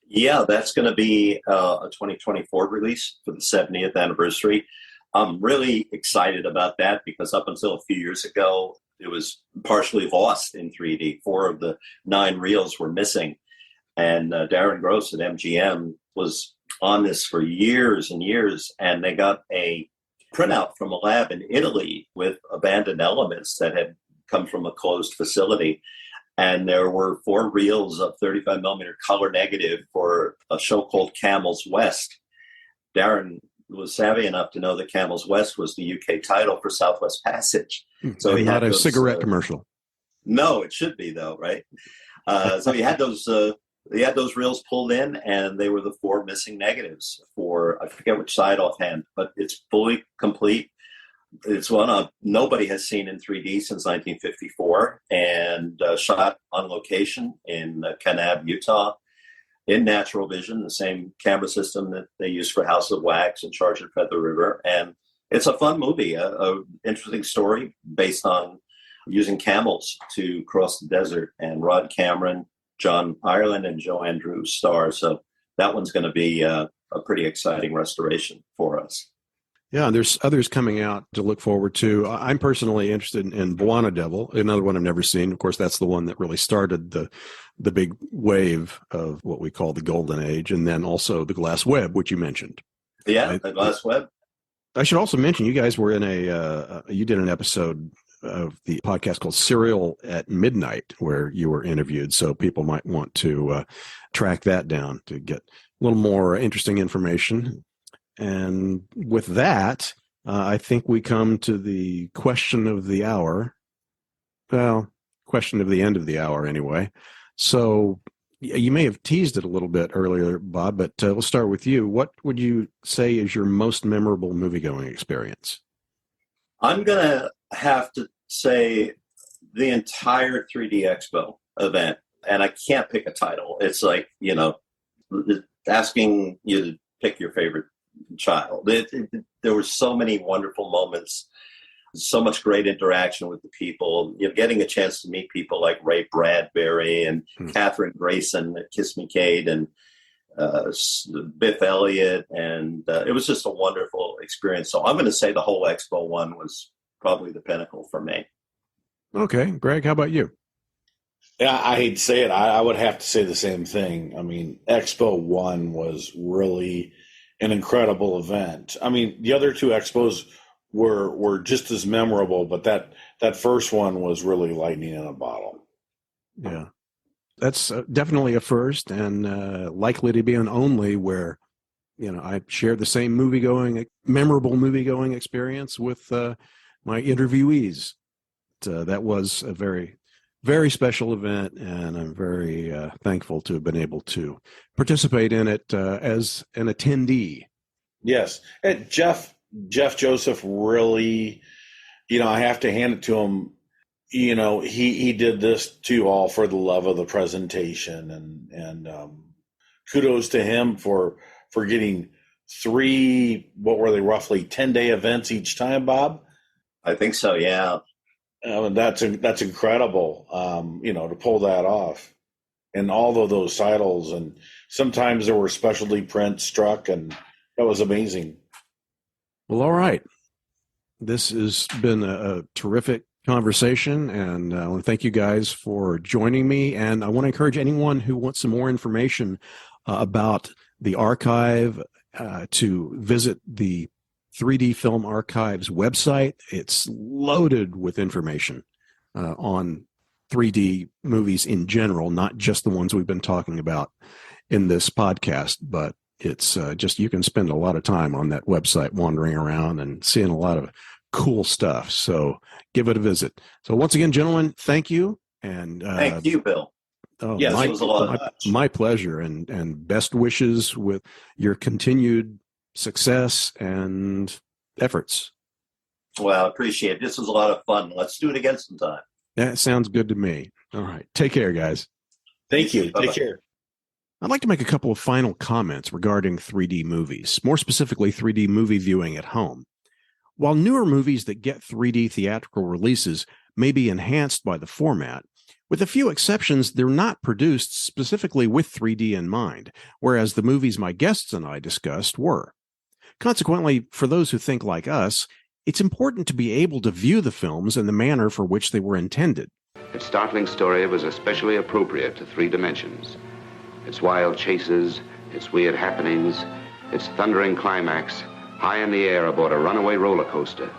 Yeah, that's going to be a 2024 release for the 70th anniversary. I'm really excited about that because up until a few years ago, it was partially lost in 3D. 4 of the 9 reels were missing. And Darren Gross at MGM was on this for years and years. And they got a printout from a lab in Italy with abandoned elements that had come from a closed facility. And there were 4 reels of 35 millimeter color negative for a show called Camel's West. Darren was savvy enough to know that Camel's West was the UK title for Southwest Passage. So he had had a cigarette commercial. No, it should be though, right? So he had those reels pulled in, and they were the 4 missing negatives for I forget which side offhand, but it's fully complete. It's one nobody has seen in 3D since 1954, and shot on location in Kanab, Utah. In natural vision, the same camera system that they use for House of Wax and Charged Feather River. And it's a fun movie, a interesting story based on using camels to cross the desert, and Rod Cameron, John Ireland, and Joanne Drew star. So that one's going to be a pretty exciting restoration for us. Yeah, and there's others coming out to look forward to. I'm personally interested in Devil, another one I've never seen. Of course, that's the one that really started the big wave of what we call the Golden Age, and then also The Glass Web, which you mentioned. Yeah, The Glass Web. I should also mention you guys were in you did an episode of the podcast called Serial at Midnight, where you were interviewed. So people might want to track that down to get a little more interesting information. And with that, I think we come to the question of the hour. Well, question of the end of the hour, anyway. So you may have teased it a little bit earlier, Bob, but we'll start with you. What would you say is your most memorable movie-going experience? I'm going to have to say the entire 3D Expo event, and I can't pick a title. It's like, asking you to pick your favorite child. There were so many wonderful moments, so much great interaction with the people. Getting a chance to meet people like Ray Bradbury and Katherine Grayson at Kiss Me Kate and Biff Elliott, and it was just a wonderful experience. So I'm going to say the whole Expo one was probably the pinnacle for me. Okay, Greg, how about you? Yeah, I hate to say it. I would have to say the same thing. I mean, Expo 1 was really an incredible event. I mean, the other two expos were just as memorable, but that first one was really lightning in a bottle. Yeah, that's definitely a first, and likely to be an only where, I shared the same memorable movie-going experience with my interviewees. That was a very, very special event, and I'm very thankful to have been able to participate in it as an attendee. Yes. And Jeff Joseph really, I have to hand it to him. He did this too, all for the love of the presentation, and kudos to him for getting 3, what were they, roughly 10-day events each time, Bob? I think so, yeah. That's incredible, to pull that off. And all of those titles, and sometimes there were specialty prints struck, and that was amazing. Well, all right. This has been a terrific conversation, and I want to thank you guys for joining me. And I want to encourage anyone who wants some more information about the archive to visit the 3D Film Archive's website. It's loaded with information on 3D movies in general, not just the ones we've been talking about in this podcast, but it's just, you can spend a lot of time on that website wandering around and seeing a lot of cool stuff. So give it a visit. So once again, gentlemen, thank you. And thank you, Bill. Oh, yes, it was a lot of fun. My pleasure, and best wishes with your continued success and efforts. Well, I appreciate it. This was a lot of fun. Let's do it again sometime. That sounds good to me. All right. Take care, guys. Thank you. Bye-bye. Take care. I'd like to make a couple of final comments regarding 3D movies, more specifically 3D movie viewing at home. While newer movies that get 3D theatrical releases may be enhanced by the format, with a few exceptions, they're not produced specifically with 3D in mind, whereas the movies my guests and I discussed were. Consequently, for those who think like us, it's important to be able to view the films in the manner for which they were intended. Its startling story was especially appropriate to 3 dimensions. Its wild chases, its weird happenings, its thundering climax, high in the air aboard a runaway roller coaster,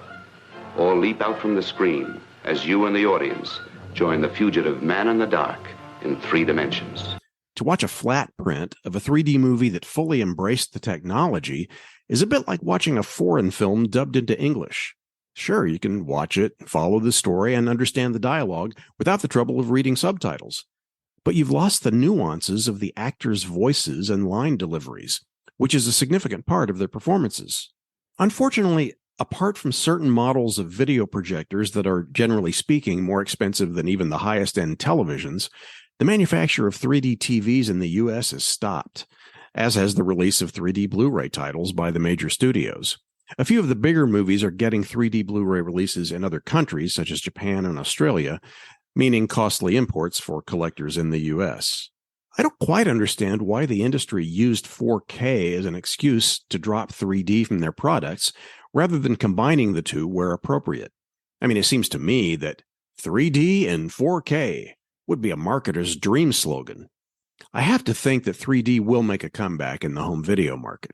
all leap out from the screen as you and the audience join the fugitive man in the dark in 3 dimensions. To watch a flat print of a 3D movie that fully embraced the technology is a bit like watching a foreign film dubbed into English. Sure, you can watch it, follow the story, and understand the dialogue without the trouble of reading subtitles. But you've lost the nuances of the actors' voices and line deliveries, which is a significant part of their performances. Unfortunately, apart from certain models of video projectors that are, generally speaking, more expensive than even the highest-end televisions, the manufacture of 3D TVs in the U.S. has stopped, as has the release of 3D Blu-ray titles by the major studios. A few of the bigger movies are getting 3D Blu-ray releases in other countries, such as Japan and Australia, meaning costly imports for collectors in the US. I don't quite understand why the industry used 4K as an excuse to drop 3D from their products, rather than combining the two where appropriate. I mean, it seems to me that 3D and 4K would be a marketer's dream slogan. I have to think that 3D will make a comeback in the home video market.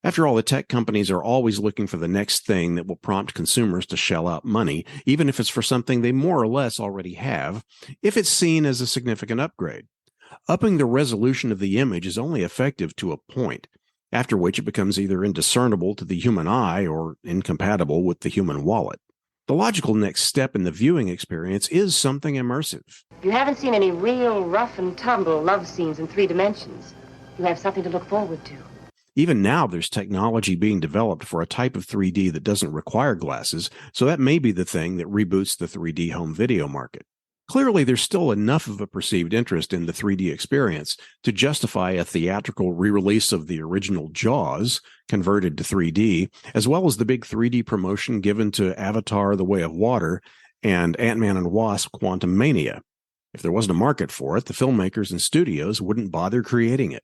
After all, the tech companies are always looking for the next thing that will prompt consumers to shell out money, even if it's for something they more or less already have, if it's seen as a significant upgrade. Upping the resolution of the image is only effective to a point, after which it becomes either indiscernible to the human eye or incompatible with the human wallet. The logical next step in the viewing experience is something immersive. You haven't seen any real rough and tumble love scenes in 3 dimensions. You have something to look forward to. Even now, there's technology being developed for a type of 3D that doesn't require glasses, so that may be the thing that reboots the 3D home video market. Clearly, there's still enough of a perceived interest in the 3D experience to justify a theatrical re-release of the original Jaws, converted to 3D, as well as the big 3D promotion given to Avatar: The Way of Water and Ant-Man and Wasp: Quantumania. If there wasn't a market for it, the filmmakers and studios wouldn't bother creating it.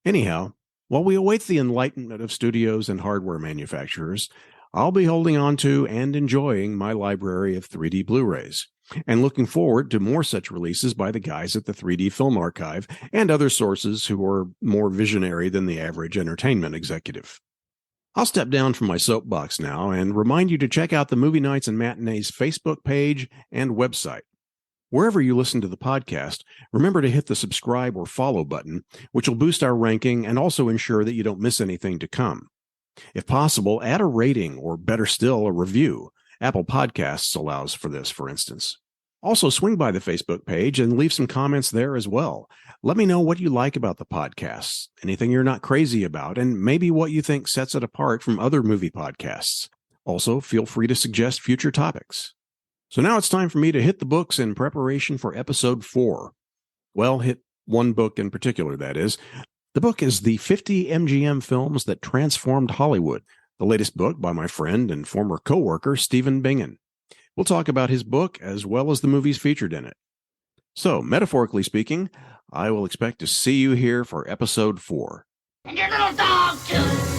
Anyhow, while we await the enlightenment of studios and hardware manufacturers, I'll be holding on to and enjoying my library of 3D Blu-rays, and looking forward to more such releases by the guys at the 3D Film Archive and other sources who are more visionary than the average entertainment executive. I'll step down from my soapbox now and remind you to check out the Movie Nights and Matinees Facebook page and website. Wherever you listen to the podcast, remember to hit the subscribe or follow button, which will boost our ranking and also ensure that you don't miss anything to come. If possible, add a rating or, better still, a review. Apple Podcasts allows for this, for instance. Also, swing by the Facebook page and leave some comments there as well. Let me know what you like about the podcasts, anything you're not crazy about, and maybe what you think sets it apart from other movie podcasts. Also, feel free to suggest future topics. So now it's time for me to hit the books in preparation for episode 4. Well, hit one book in particular, that is. The book is The 50 MGM Films That Transformed Hollywood, the latest book by my friend and former co-worker, Stephen Bingen. We'll talk about his book as well as the movies featured in it. So, metaphorically speaking, I will expect to see you here for episode 4. And your little dog, too.